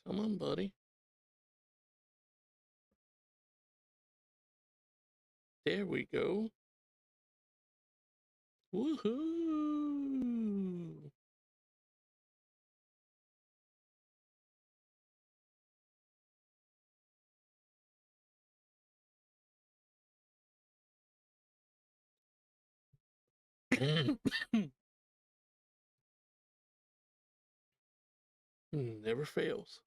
Come on, buddy. There we go. Woohoo! Never fails.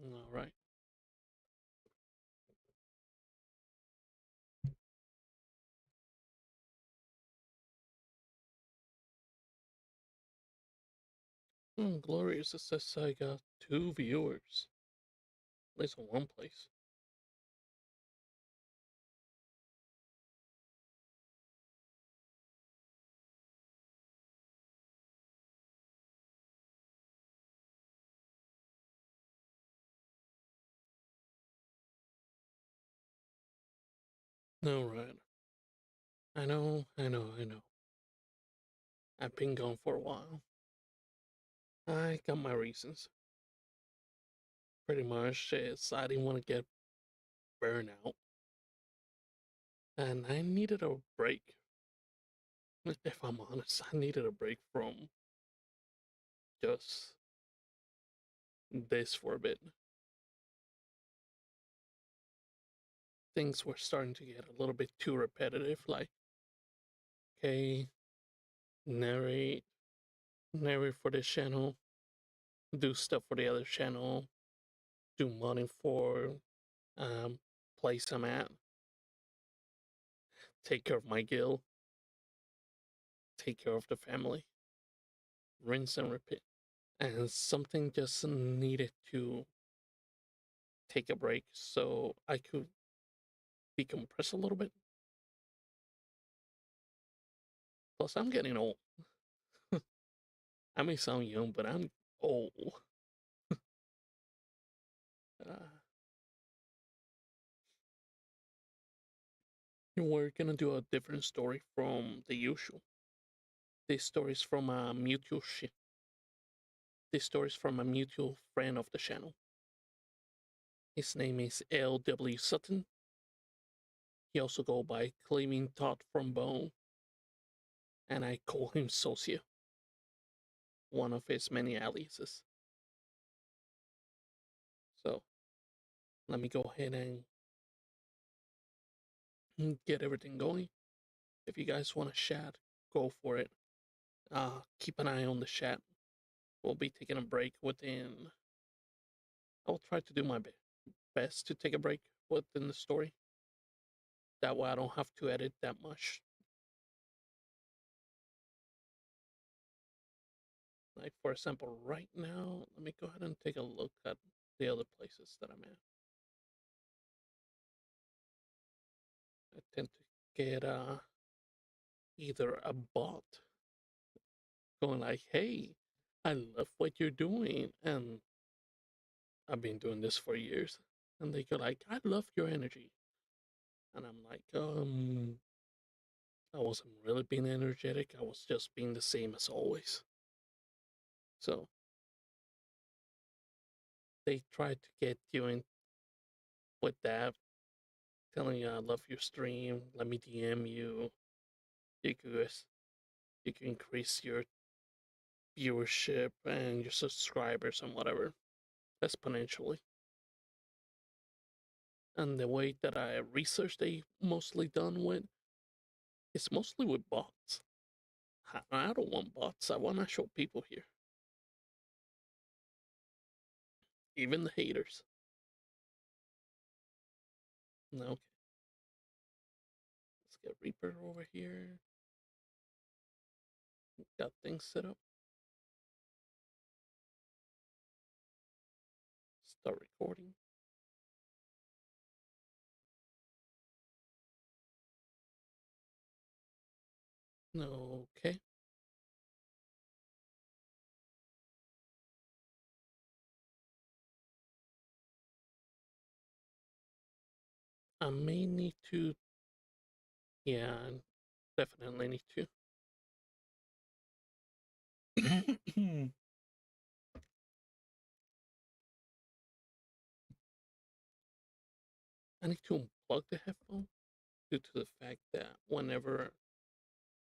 All right. Glorious. It says I got 2 viewers. At least in one place. All right. I know. I've been gone for a while. I got my reasons. Pretty much is I didn't want to get burned out. And I needed a break. If I'm honest, I needed a break from just this for a bit. Things were starting to get a little bit too repetitive. Like, okay, narrate, narrate for this channel, do stuff for the other channel, do money for place I'm at, take care of my guild, take care of the family, rinse and repeat. And something just needed to take a break so I could decompress a little bit. Plus, I'm getting old. I may sound young, but I'm old. Uh, we're gonna do a different story from the usual. This story is from a mutual This story is from a mutual friend of the channel. His name is L.W. Sutton. He also go by Claiming Thought from Bone, and I call him Socia, one of his many aliases. So let me go ahead and get everything going. If you guys want to chat, go for it. Keep an eye on the chat. We'll be taking a break within. I'll try to do my best to take a break within the story. That way I don't have to edit that much. Like, for example, right now, let me go ahead and take a look at the other places that I'm at. I tend to get either a bot going like, hey, I love what you're doing, and I've been doing this for years. And they go like, I love your energy. And I'm like, I wasn't really being energetic. I was just being the same as always. So they tried to get you in with that, telling you I love your stream, let me DM you. You could you can increase your viewership and your subscribers and whatever exponentially. And the way that I research they mostly done with is mostly with bots. I don't want bots. I want actual people here, even the haters. No, okay. Let's get Reaper over here. Got things set up. Start recording. Okay. I may need to, yeah, I definitely need to. I need to unplug the headphone due to the fact that whenever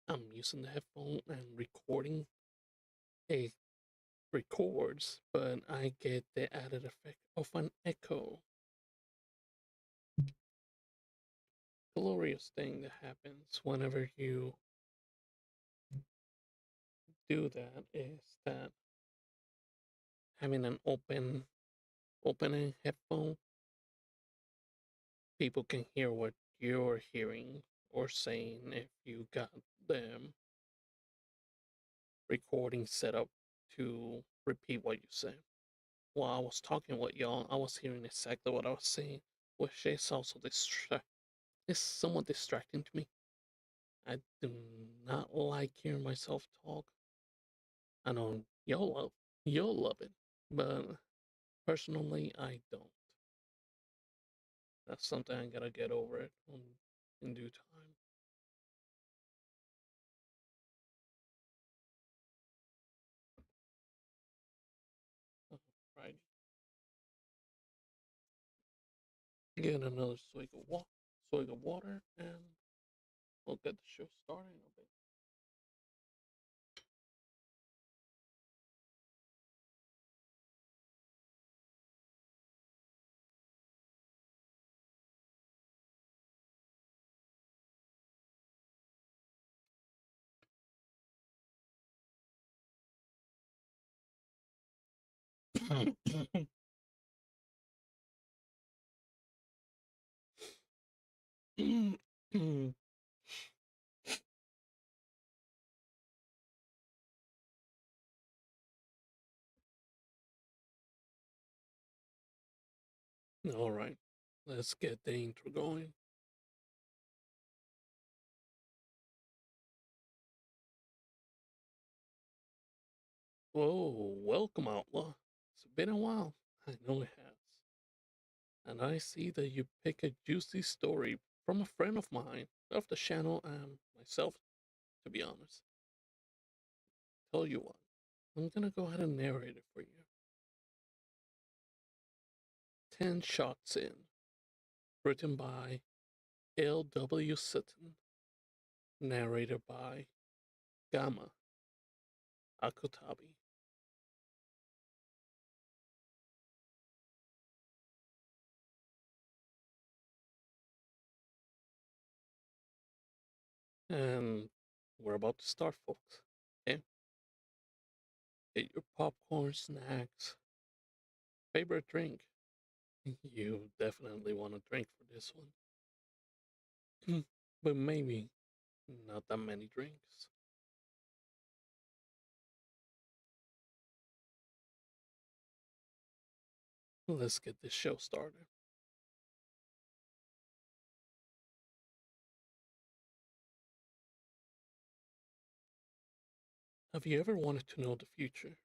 I'm using the headphone and recording, it records, but I get the added effect of an echo. Glorious thing that happens whenever you do that is that having an opening headphone, people can hear what you're hearing or saying if you got them recording set up to repeat what you say. While I was talking with y'all, I was hearing exactly what I was saying, which is also it's somewhat distracting to me. I do not like hearing myself talk. I know you'll love it, but personally, I don't. That's something I gotta get over it in due time. Right. Get another swig of water, and we'll get the show started in a bit. All right, let's get the intro going. Whoa, welcome, Outlaw. It's been a while. I know it has. And I see that you pick a juicy story from a friend of mine, of the channel, and myself, to be honest. Tell you what, I'm gonna go ahead and narrate it for you. 10 Shots In, written by L.W. Sutton, narrated by Gamma Akotabi. And we're about to start, folks. Okay? Get your popcorn, snacks, favorite drink. You definitely want to drink for this one. But maybe not that many drinks. Let's get this show started. Have you ever wanted to know the future?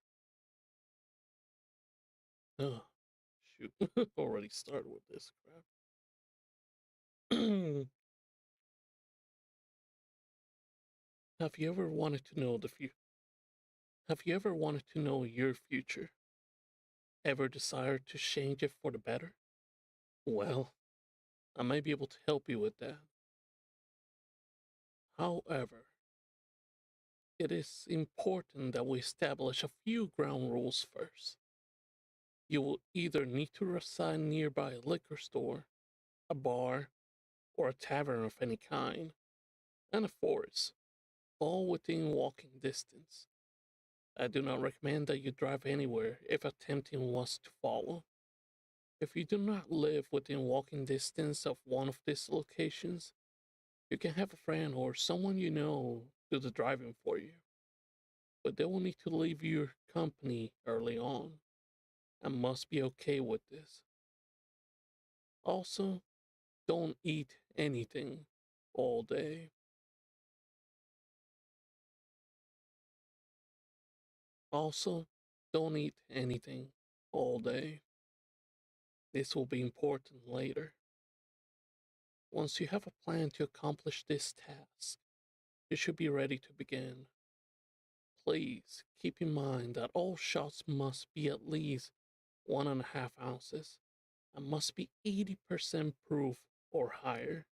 Oh, shoot. Already started with this crap. Have you ever wanted to know the future? Have you ever wanted to know your future? Ever desired to change it for the better? Well, I might be able to help you with that. However, it is important that we establish a few ground rules first. You will either need to reside nearby a liquor store, a bar, or a tavern of any kind, and a forest, all within walking distance. I do not recommend that you drive anywhere if attempting was to follow. If you do not live within walking distance of one of these locations, you can have a friend or someone you know do the driving for you, but they will need to leave your company early on and must be okay with this. Also, don't eat anything all day. Also, don't eat anything all day. This will be important later. Once you have a plan to accomplish this task, you should be ready to begin. Please keep in mind that all shots must be at least 1.5 ounces and must be 80% proof or higher.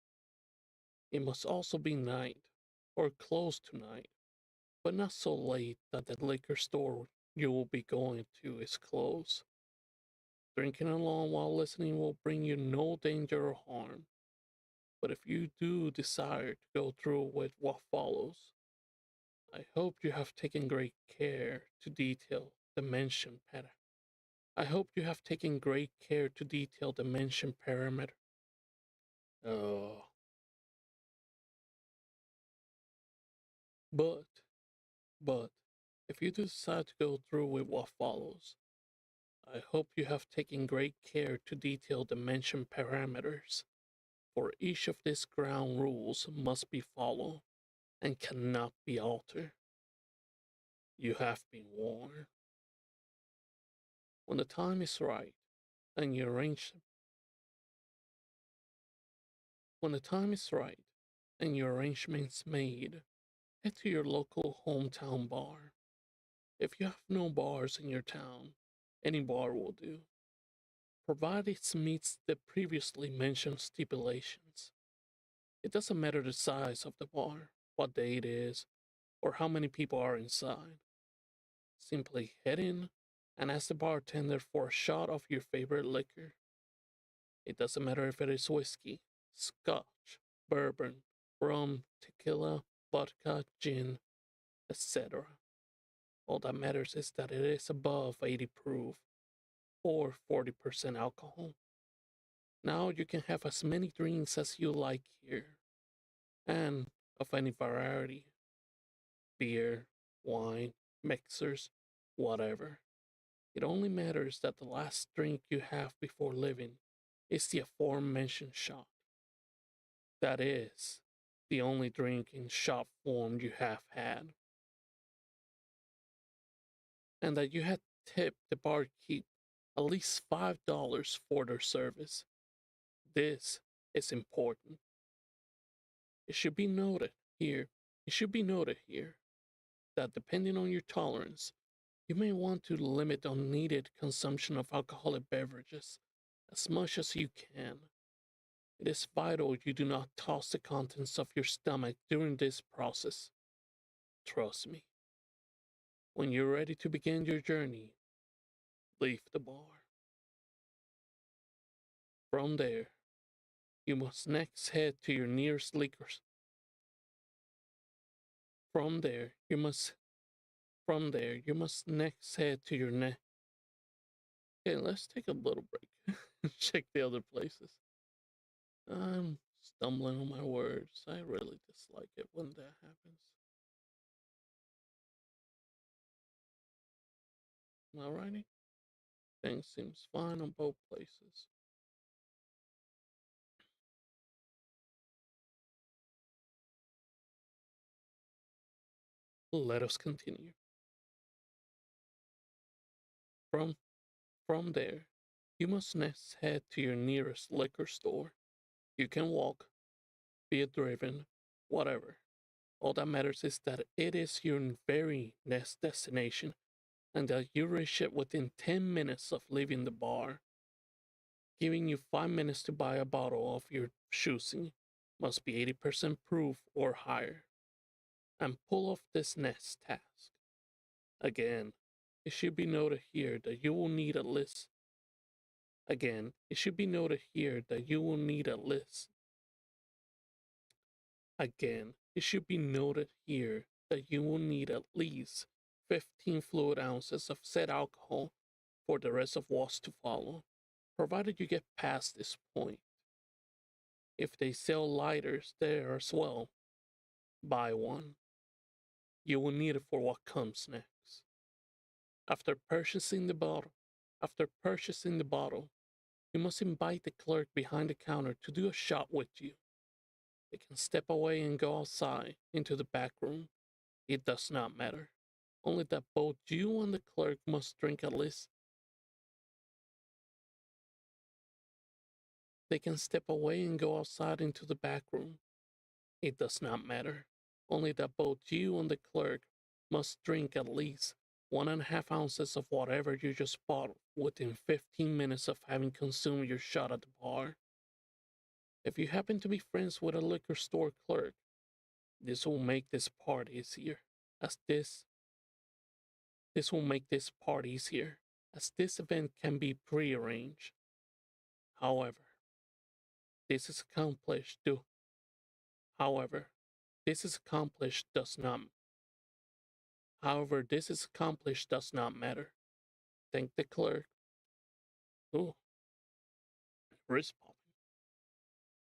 It must also be night or close to night, but not so late that the liquor store you will be going to is closed. Drinking alone while listening will bring you no danger or harm, but if you do desire to go through with what follows, I hope you have taken great care to detail the mentioned pattern. I hope you have taken great care to detail the mentioned parameter. Oh, but, but, if you decide to go through with what follows, I hope you have taken great care to detail the mentioned parameters, for each of these ground rules must be followed and cannot be altered. You have been warned. When the time is right and you arrange when the time is right and your arrangements made, head to your local hometown bar. If you have no bars in your town, any bar will do, provided it meets the previously mentioned stipulations. It doesn't matter the size of the bar, what day it is, or how many people are inside. Simply head in and ask the bartender for a shot of your favorite liquor. It doesn't matter if it is whiskey, scotch, bourbon, rum, tequila, vodka, gin, etc. All that matters is that it is above 80 proof or 40% alcohol. Now you can have as many drinks as you like here, and of any variety: beer, wine, mixers, whatever. It only matters that the last drink you have before leaving is the aforementioned shot. That is the only drink in shot form you have had, and that you had tipped the barkeep at least $5 for their service. This is important. It should be noted here. It should be noted here that depending on your tolerance, you may want to limit unneeded consumption of alcoholic beverages as much as you can. It is vital you do not toss the contents of your stomach during this process. Trust me. When you're ready to begin your journey, leave the bar. From there, you must next head to your nearest liquor. From there, you must next head to your Okay, let's take a little break. Check the other places. I'm stumbling on my words. I really dislike it when that happens. Alrighty. Things seems fine on both places. Let us continue. From from there, you must next head to your nearest liquor store. You can walk, be it driven, whatever. All that matters is that it is your very next destination and that you reach it within 10 minutes of leaving the bar. Giving you 5 minutes to buy a bottle of your choosing must be 80% proof or higher, and pull off this next task. Again, it should be noted here that you will need a list. Again, it should be noted here that you will need a list. Again, it should be noted here that you will need at least 15 fluid ounces of said alcohol for the rest of what's to follow, provided you get past this point. If they sell lighters there as well, buy one. You will need it for what comes next. After purchasing the bottle, after purchasing the bottle, you must invite the clerk behind the counter to do a shot with you. They can step away and go outside into the back room. It does not matter. Only that both you and the clerk must drink at least. They can step away and go outside into the back room. It does not matter, only that both you and the clerk must drink at least 1.5 ounces of whatever you just bought within 15 minutes of having consumed your shot at the bar. If you happen to be friends with a liquor store clerk, this will make this part easier, as this will make this part easier, as this event can be prearranged. However, this is accomplished do however, this is accomplished does not however this is accomplished does not matter. Thank the clerk. Ooh, wrist popping.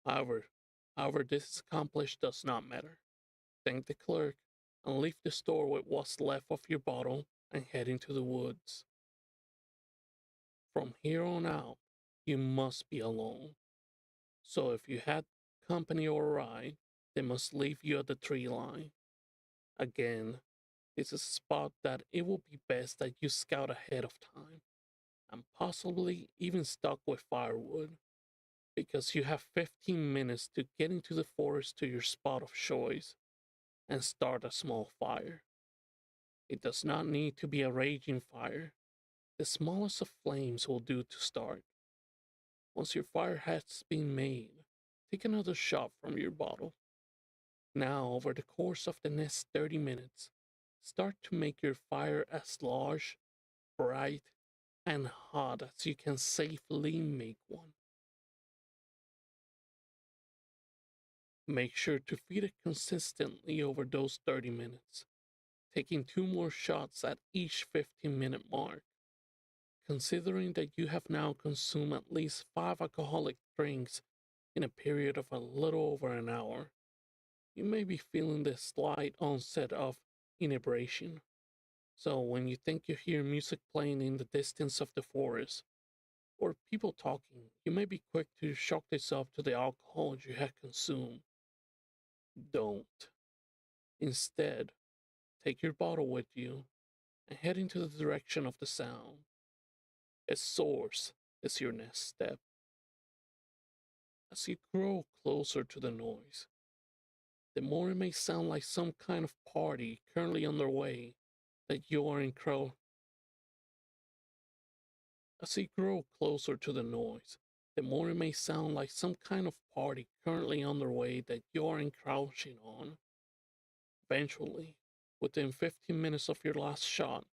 However, however this is accomplished does not matter. Thank the clerk and leave the store with what's left of your bottle and head into the woods. From here on out, you must be alone. So if you had company or a ride, they must leave you at the tree line. Again, this is a spot that it will be best that you scout ahead of time, and possibly even stock with firewood, because you have 15 minutes to get into the forest to your spot of choice and start a small fire. It does not need to be a raging fire. The smallest of flames will do to start. Once your fire has been made, take another shot from your bottle. Now, over the course of the next 30 minutes, start to make your fire as large, bright, and hot as you can safely make one. Make sure to feed it consistently over those 30 minutes, taking 2 more shots at each 15-minute mark. Considering that you have now consumed at least 5 alcoholic drinks in a period of a little over an hour, you may be feeling the slight onset of inebriation. So when you think you hear music playing in the distance of the forest, or people talking, you may be quick to shock yourself to the alcohol you had consumed. Don't. Instead, take your bottle with you and head into the direction of the sound. Its source is your next step. As you grow closer to the noise, the more it may sound like some kind of party currently underway that you are in crowd. As you grow closer to the noise, the more it may sound like some kind of party currently underway that you are encroaching on. Eventually, within 15 minutes of your last shot,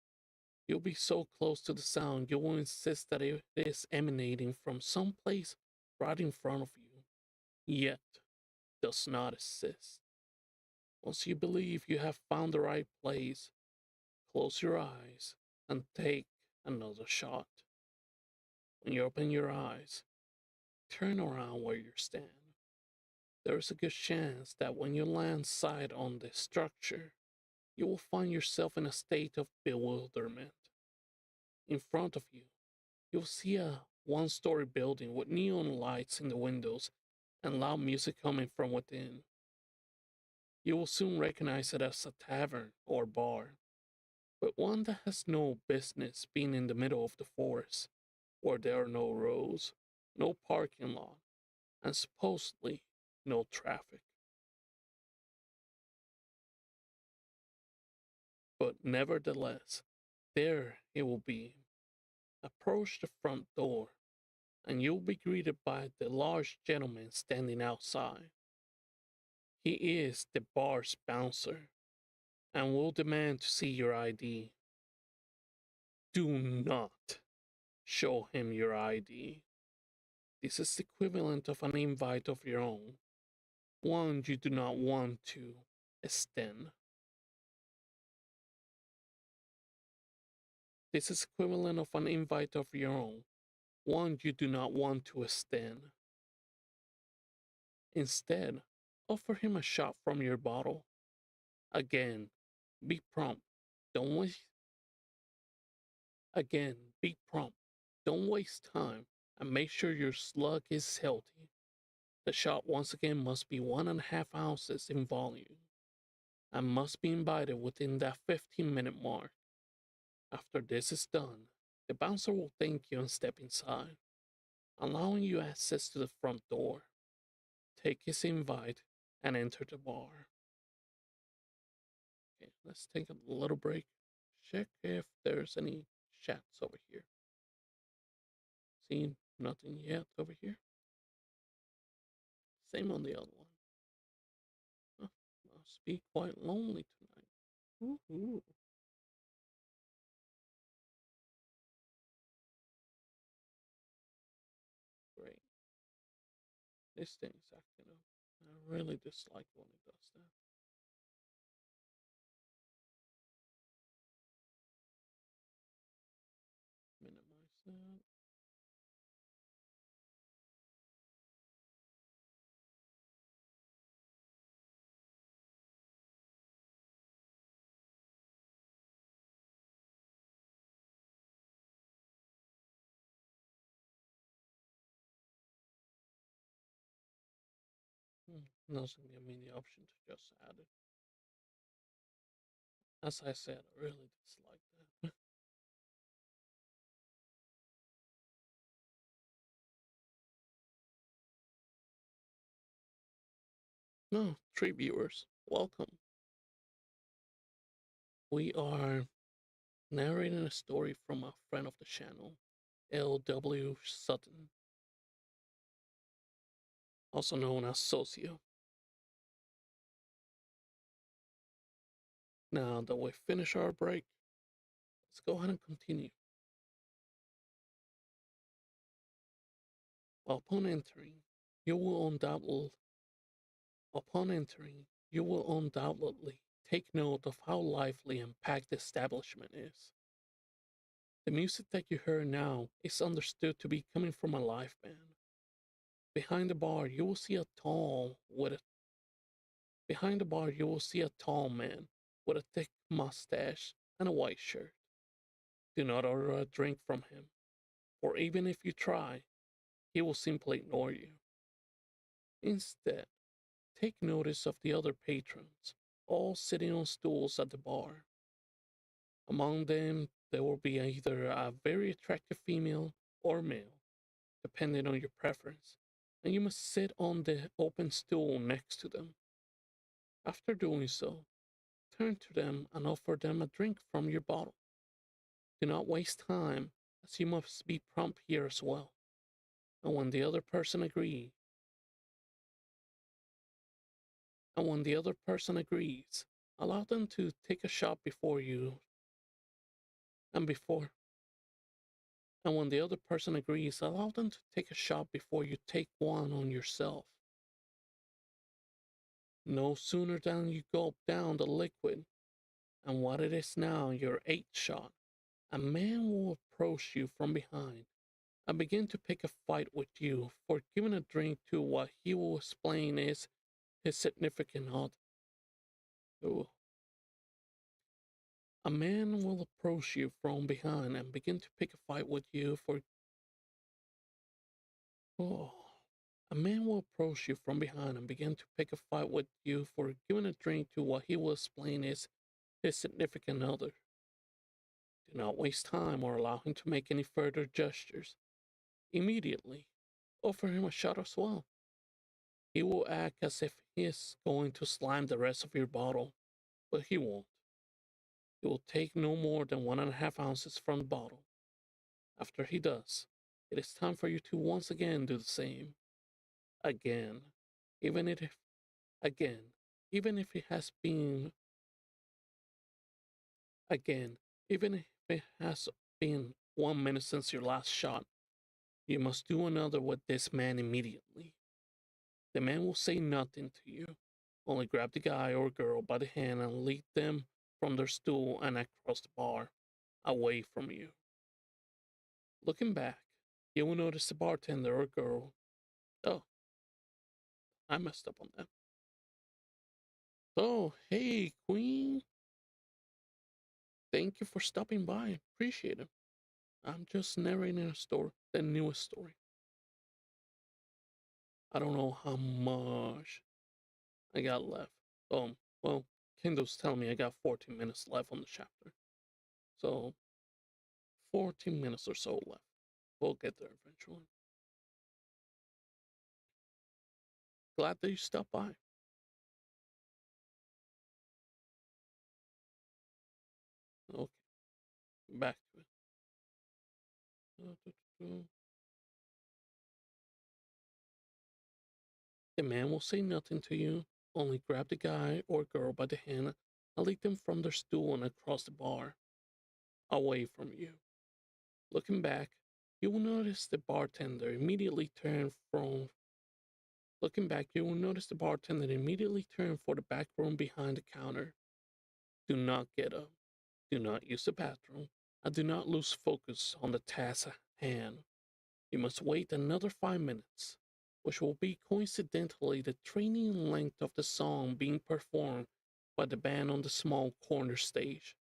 you'll be so close to the sound you will insist that it is emanating from some place right in front of you, yet does not exist. Once you believe you have found the right place, close your eyes and take another shot. When you open your eyes, turn around where you stand. There is a good chance that when you land sight on the structure, you will find yourself in a state of bewilderment. In front of you, you'll see a 1-story building with neon lights in the windows and loud music coming from within. You will soon recognize it as a tavern or bar, but one that has no business being in the middle of the forest, where there are no roads, no parking lot, and supposedly no traffic. But nevertheless, there it will be. Approach the front door, and you'll be greeted by the large gentleman standing outside. He is the bar's bouncer, and will demand to see your ID. Do not show him your ID. This is the equivalent of an invite of your own, one you do not want to extend. This is equivalent of an invite of your own, one you do not want to extend. Instead, offer him a shot from your bottle. Again, be prompt. Don't waste Again, be prompt. Don't waste time and make sure your slug is healthy. The shot once again must be 1.5 ounces in volume and must be imbibed within that 15-minute mark. After this is done, the bouncer will thank you and step inside. allowing you access to the front door. Take his invite and enter the bar. Okay, let's take a little break. Check if there's any chats over here. See nothing yet over here. Same on the other one. Huh, must be quite lonely tonight. Woo-hoo. Great. This thing's acting up. I really dislike when it does that. Minimize that. Doesn't give me the option to just add it. As I said, I really dislike that. No, 3 viewers. Welcome. We are narrating a story from a friend of the channel, L.W. Sutton, also known as Socio. Now that we finish our break, let's go ahead and continue. Upon entering, you will undoubtedly take note of how lively and packed the establishment is. The music that you hear now is understood to be coming from a live band. Behind the bar, you will see a tall man with a thick mustache and a white shirt. Do not order a drink from him, for even if you try, he will simply ignore you. Instead, take notice of the other patrons, all sitting on stools at the bar. Among them, there will be either a very attractive female or male, depending on your preference, and you must sit on the open stool next to them. After doing so, turn to them and offer them a drink from your bottle. Do not waste time, as you must be prompt here as well. And when the other person agrees, allow them to take a shot before you and before and when the other person agrees, allow them to take a shot before you take one on yourself. No sooner than you gulp down the liquid, and what it is now your eighth shot, a man will approach you from behind and begin to pick a fight with you for giving a drink to what he will explain is his significant other. Ooh. A man will approach you from behind and begin to pick a fight with you for. Oh. A man will approach you from behind and begin to pick a fight with you for giving a drink to what he will explain is his significant other. Do not waste time or allow him to make any further gestures. Immediately, offer him a shot as well. He will act as if he is going to slime the rest of your bottle, but he won't. He will take no more than 1.5 ounces from the bottle. After he does, it is time for you to once again do the same. Again, even if again, even if it has been again, even if it has been 1 minute since your last shot, you must do another with this man immediately. The man will say nothing to you, only grab the guy or girl by the hand and lead them from their stool and across the bar, away from you. Looking back, you will notice the bartender or girl. Oh, I messed up on that. Oh, hey, Queen. Thank you for stopping by. Appreciate it. I'm just narrating a story, the newest story. I don't know how much I got left. Well, Kindle's telling me I got 14 minutes left on the chapter. So, 14 minutes or so left. We'll get there eventually. glad that you stopped by. Okay, back to it. The man will say nothing to you, only grab the guy or girl by the hand and lead them from their stool and across the bar, away from you. Looking back, you will notice the bartender immediately turn from Looking back, you will notice the bartender immediately turn for the back room behind the counter. Do not get up. Do not use the bathroom. And do not lose focus on the task at hand. You must wait another 5 minutes, which will be coincidentally the training length of the song being performed by the band on the small corner stage.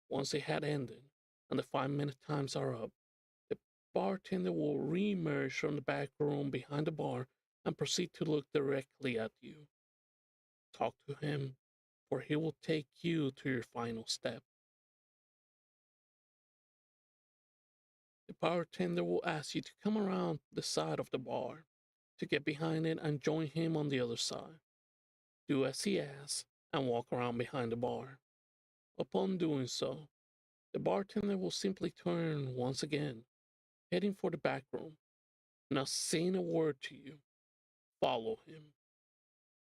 Once it had ended, and the 5 minute times are up, the bartender will re-emerge from the back room behind the bar and proceed to look directly at you. Talk to him, for he will take you to your final step. The bartender will ask you to come around the side of the bar, to get behind it and join him on the other side. Do as he asks and walk around behind the bar. Upon doing so, the bartender will simply turn once again, heading for the back room, not saying a word to you. Follow him.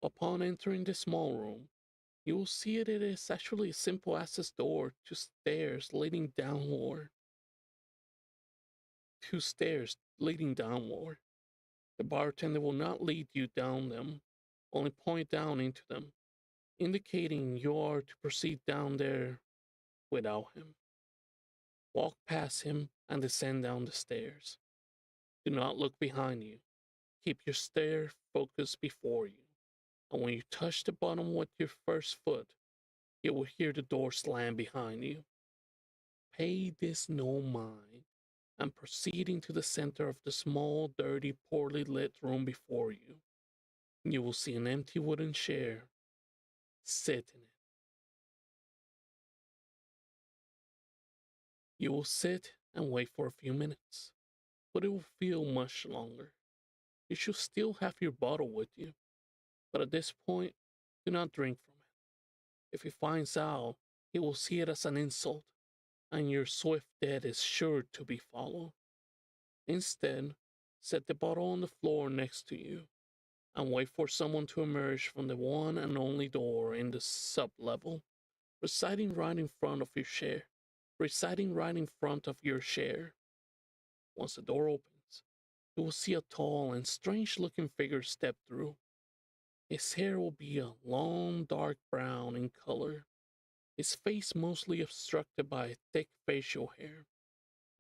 Upon entering the small room, you will see it is actually a simple access door to stairs leading downward. Two stairs leading downward. The bartender will not lead you down them, only point down into them, indicating you are to proceed down there without him. Walk past him and descend down the stairs. Do not look behind you. Keep your stare focused before you. And when you touch the bottom with your first foot, you will hear the door slam behind you. Pay this no mind and proceed into the center of the small, dirty, poorly lit room before you. You will see an empty wooden chair. Sit in it. You will sit and wait for a few minutes, but it will feel much longer. You should still have your bottle with you, but at this point, do not drink from it. If he finds out, he will see it as an insult, and your swift death is sure to be followed. Instead, set the bottle on the floor next to you and wait for someone to emerge from the one and only door in the sub-level, residing right in front of your chair. Residing right in front of your chair. Once the door opens, you will see a tall and strange-looking figure step through. His hair will be a long dark brown in color, his face mostly obstructed by thick facial hair,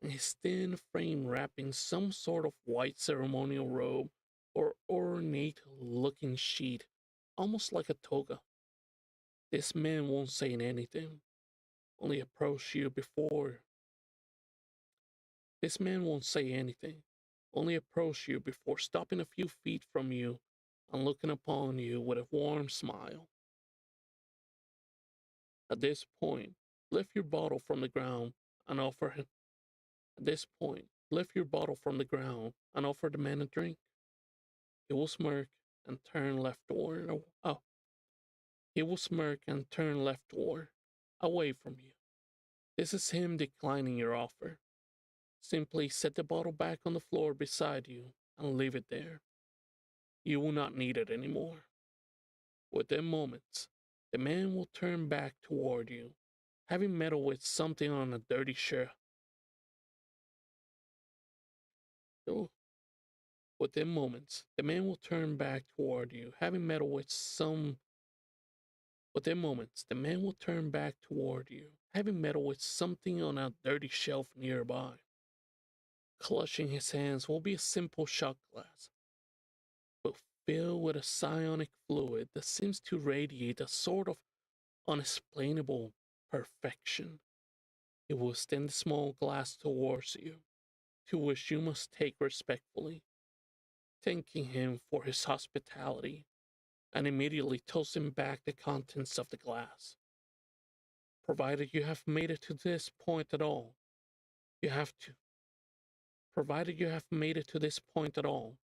and his thin frame wrapped in some sort of white ceremonial robe or ornate-looking sheet, almost like a toga. This man won't say anything, only approach you before. This man won't say anything, only approach you before stopping a few feet from you and looking upon you with a warm smile. At this point, lift your bottle from the ground and offer him. At this point, lift your bottle from the ground and offer the man a drink. He will smirk and turn leftward. Oh, he will smirk and turn leftward, away from you. This is him declining your offer. Simply set the bottle back on the floor beside you and leave it there. You will not need it anymore. Within moments, the man will turn back toward you, having meddled with something on a dirty shirt. Oh. Within moments, the man will turn back toward you, having meddled with some. Within moments, the man will turn back toward you, having meddled with something on a dirty shelf nearby. Clutching his hands will be a simple shot glass, but filled with a psionic fluid that seems to radiate a sort of unexplainable perfection. He will extend the small glass towards you, to which you must take respectfully, thanking him for his hospitality, and immediately tossing back the contents of the glass. Provided you have made it to this point at all, you have to. Provided you have made it to this point at all,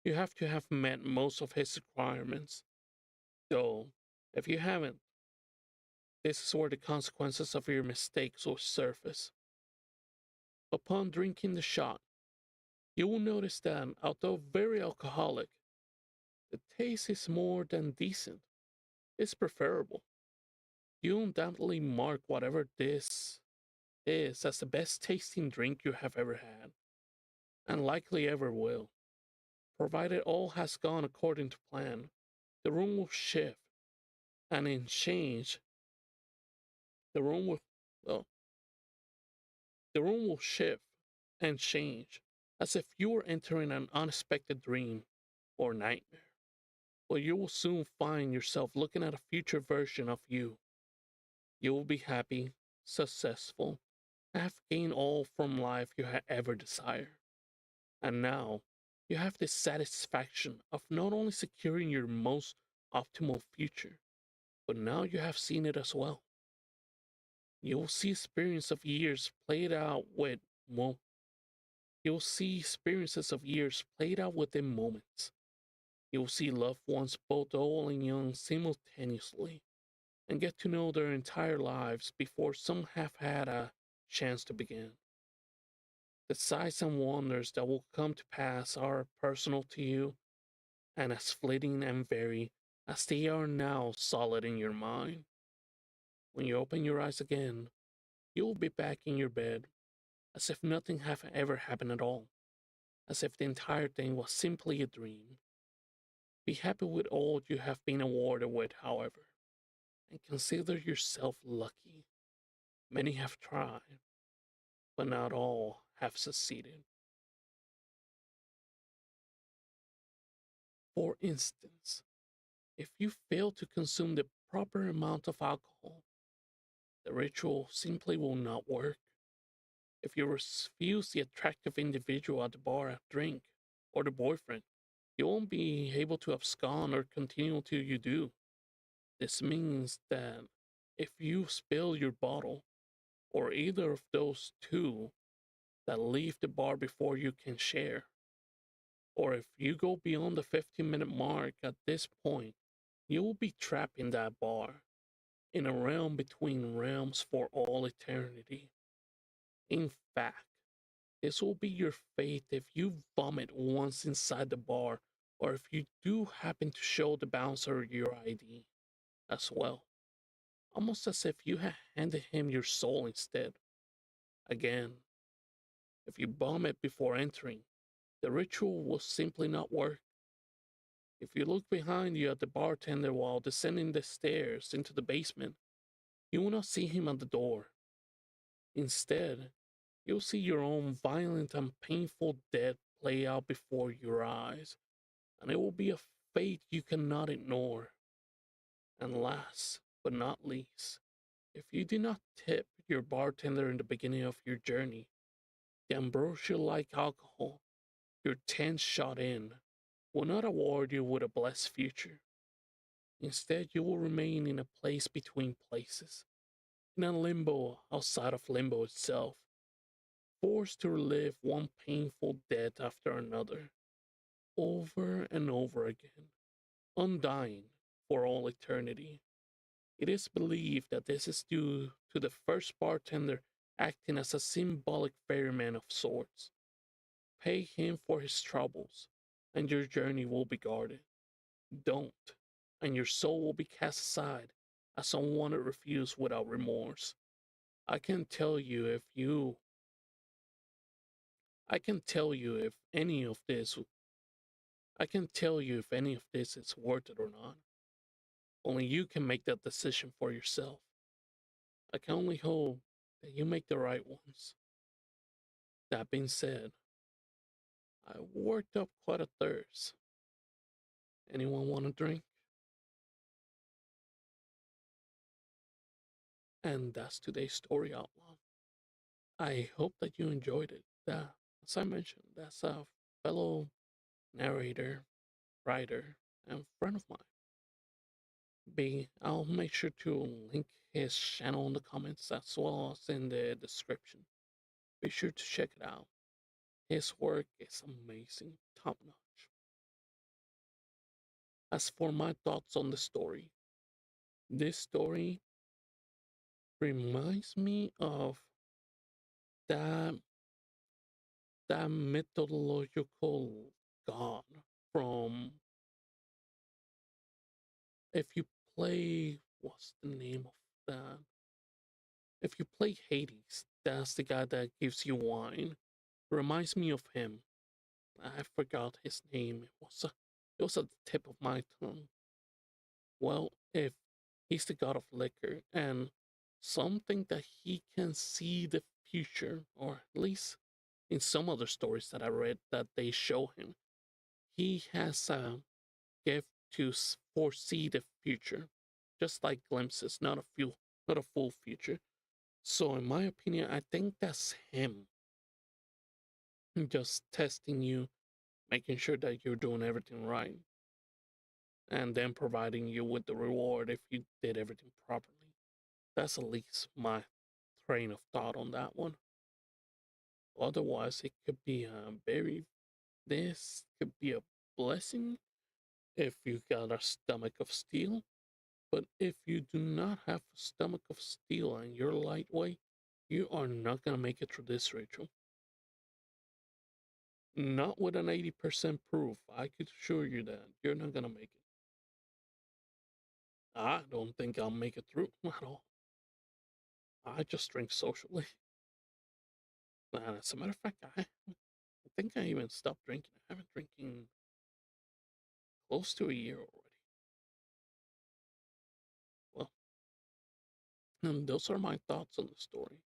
You have to have met most of his requirements. So, if you haven't, this is where the consequences of your mistakes will surface. Upon drinking the shot, you will notice that, although very alcoholic, the taste is more than decent. It's preferable. You undoubtedly mark whatever this is as the best tasting drink you have ever had, and likely ever will. Provided all has gone according to plan, the room will shift, and in change, the room will, well, the room will shift and change, as if you were entering an unexpected dream or nightmare. Well, you will soon find yourself looking at a future version of you. You will be happy, successful, and have gained all from life you had ever desired. And now, you have the satisfaction of not only securing your most optimal future, but now you have seen it as well. You will see experience of years played out with, well, you'll see experiences of years played out within moments. You'll see loved ones both old and young simultaneously, and get to know their entire lives before some have had a chance to begin. The sights and wonders that will come to pass are personal to you and as fleeting and varied as they are now solid in your mind. When you open your eyes again, you will be back in your bed as if nothing have ever happened at all, as if the entire thing was simply a dream. Be happy with all you have been awarded with, however, and consider yourself lucky. Many have tried, but not all have succeeded. For instance, if you fail to consume the proper amount of alcohol, the ritual simply will not work. If you refuse the attractive individual at the bar a drink, or the boyfriend, you won't be able to abscond or continue till you do. This means that if you spill your bottle, or either of those two, that leave the bar before you can share, or if you go beyond the 15-minute mark at this point, you will be trapped in that bar, in a realm between realms for all eternity. In fact, this will be your fate if you vomit once inside the bar, or if you do happen to show the bouncer your ID as well, almost as if you had handed him your soul instead. Again, if you vomit before entering, the ritual will simply not work. If you look behind you at the bartender while descending the stairs into the basement, you will not see him at the door. Instead, you'll see your own violent and painful death play out before your eyes, and it will be a fate you cannot ignore. And last but not least, if you did not tip your bartender in the beginning of your journey, the ambrosia like alcohol, your 10th shot in, will not award you with a blessed future. Instead, you will remain in a place between places, in a limbo outside of limbo itself, forced to relive one painful death after another, over and over again, undying for all eternity. It is believed that this is due to the first bartender acting as a symbolic ferryman of sorts. Pay him for his troubles, and your journey will be guarded. Don't, and your soul will be cast aside as unwanted refuse without remorse. I can tell you if you I can tell you if any of this I can tell you if any of this is worth it or not. Only you can make that decision for yourself. I can only hope that you make the right ones. That being said, I worked up quite a thirst. Anyone want a drink? And that's today's story outline. I hope that you enjoyed it. As I mentioned, that's a fellow narrator, writer, and friend of mine. I'll make sure to link his channel in the comments as well as in the description. Be sure to check it out. His work is amazing, top notch. As for my thoughts on the story, this story reminds me of that that mythological god from, if you play, what's the name of that? If you play Hades, that's the guy that gives you wine. Reminds me of him. I forgot his name. It was at the tip of my tongue. Well, if he's the god of liquor and something that he can see the future, or at least in some other stories that I read that they show him, he has a gift to foresee the future, just like glimpses, not a full future. So, in my opinion, I think that's him just testing you, making sure that you're doing everything right, and then providing you with the reward if you did everything properly. That's at least my train of thought on that one. Otherwise, it could be this could be a blessing if you got a stomach of steel. But if you do not have a stomach of steel and you're lightweight, you are not going to make it through this ritual. Not with an 80% proof. I could assure you that you're not going to make it. I don't think I'll make it through at all. I just drink socially. And as a matter of fact, I think I even stopped drinking. I haven't drinking close to a year already. Well, those are my thoughts on the story.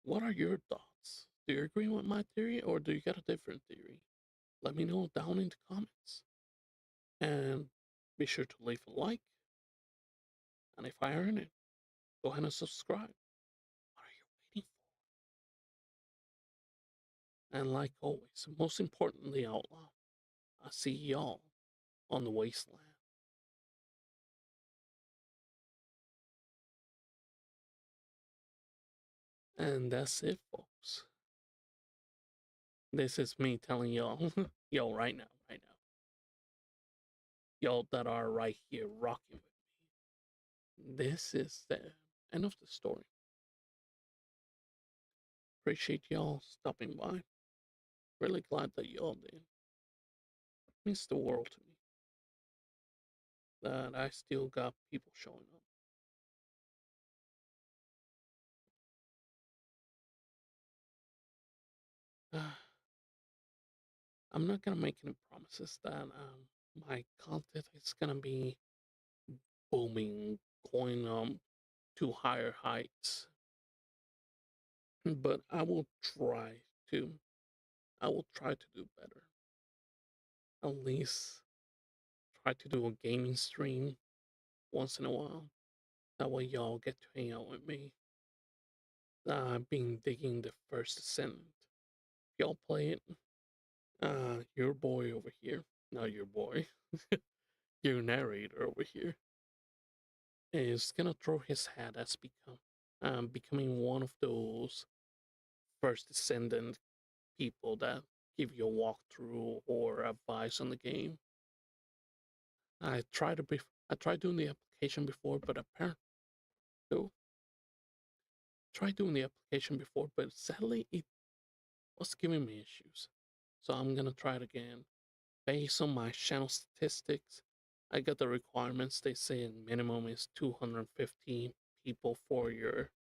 What are your thoughts? Do you agree with my theory or do you got a different theory? Let me know down in the comments. And be sure to leave a like. And if I earn it, go ahead and subscribe. What are you waiting for? And like always, most importantly, Outlaw, I see y'all on the wasteland. And that's it, folks. This is me telling y'all, yo, right now, right now. Y'all that are right here rocking with me. This is the end of the story. Appreciate y'all stopping by. Really glad that y'all did. It means the world to me that I still got people showing up. I'm not gonna make any promises that my content is gonna be booming, going to higher heights, but to. I will try to do better. At least try to do a gaming stream once in a while. That way y'all get to hang out with me. I've been digging the first ascent. If y'all play it, your boy over here, not your boy, your narrator over here, is gonna throw his hat as becoming one of those first ascendant people that give you a walkthrough or advice on the game. I tried to be I tried doing the application before, but apparently so tried doing the application before, but sadly it was giving me issues. So I'm gonna try it again. Based on my channel statistics, I got the requirements. They say minimum is people for your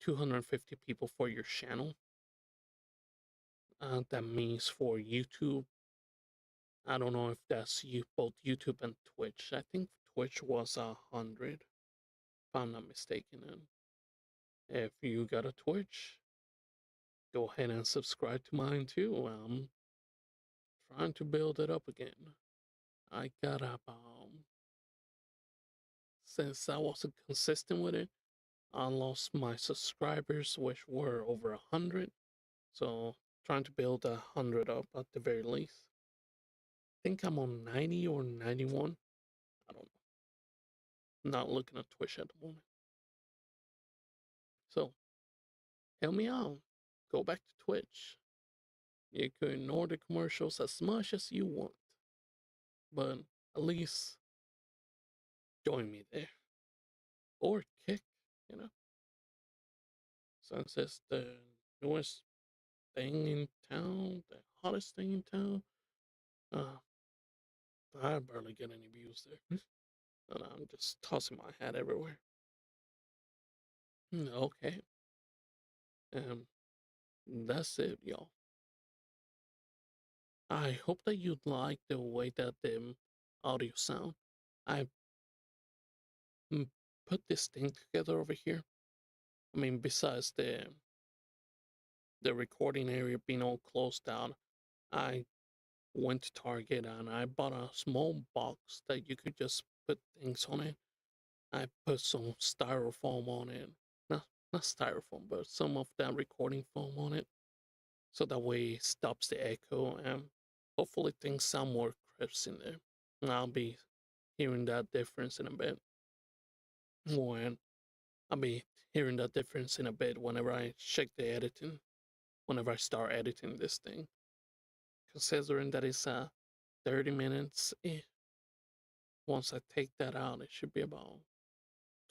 250 people for your channel. That means for YouTube. I don't know if that's both YouTube and Twitch. I think Twitch was 100, if I'm not mistaken. And if you got a Twitch, go ahead and subscribe to mine too. I'm trying to build it up again. I got about, since I wasn't consistent with it, I lost my subscribers, which were over 100. So trying to build 100 up at the very least. I think I'm on 90 or 91. I don't know. Not looking at Twitch at the moment. So help me out. Go back to Twitch. You can ignore the commercials as much as you want. but at least join me there or kick, you know, since it's the newest thing in town, the hottest thing in town. Uh, I barely get any views there, and I'm just tossing my hat everywhere. Okay, um, that's it, y'all. I hope that you like the way that the audio sound. I put this thing together over here. I mean, besides the recording area being all closed down, I went to Target and I bought a small box that you could just put things on it. I put some styrofoam on it. Not styrofoam, but some of that recording foam on it. So that way it stops the echo and hopefully things sound more crisp in there. And I'll be hearing that difference in a bit. When I'll be hearing that difference in a bit whenever I check the editing, whenever I start editing this thing. Considering that it's 30 minutes, once I take that out, it should be about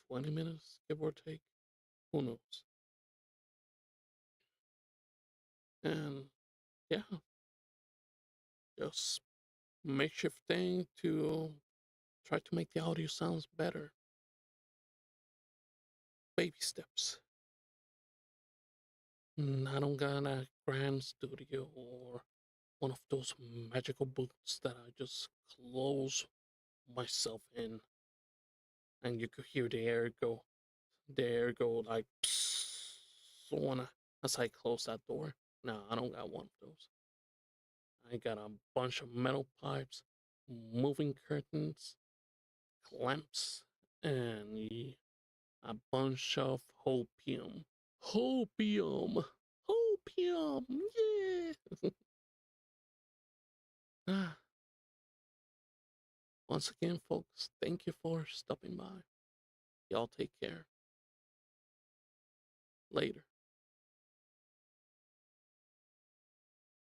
20 minutes, give or take. Who knows? And yeah, just makeshift thing to try to make the audio sounds better. Baby steps. I don't got a grand studio or one of those magical booths that I just close myself in and you could hear the air go like psst, as I close that door. No, I don't got one of those. I got a bunch of metal pipes, moving curtains, clamps, and a bunch of hopium. Hopium! Hopium! Yeah! Ah, once again, folks, thank you for stopping by. Y'all take care. Later.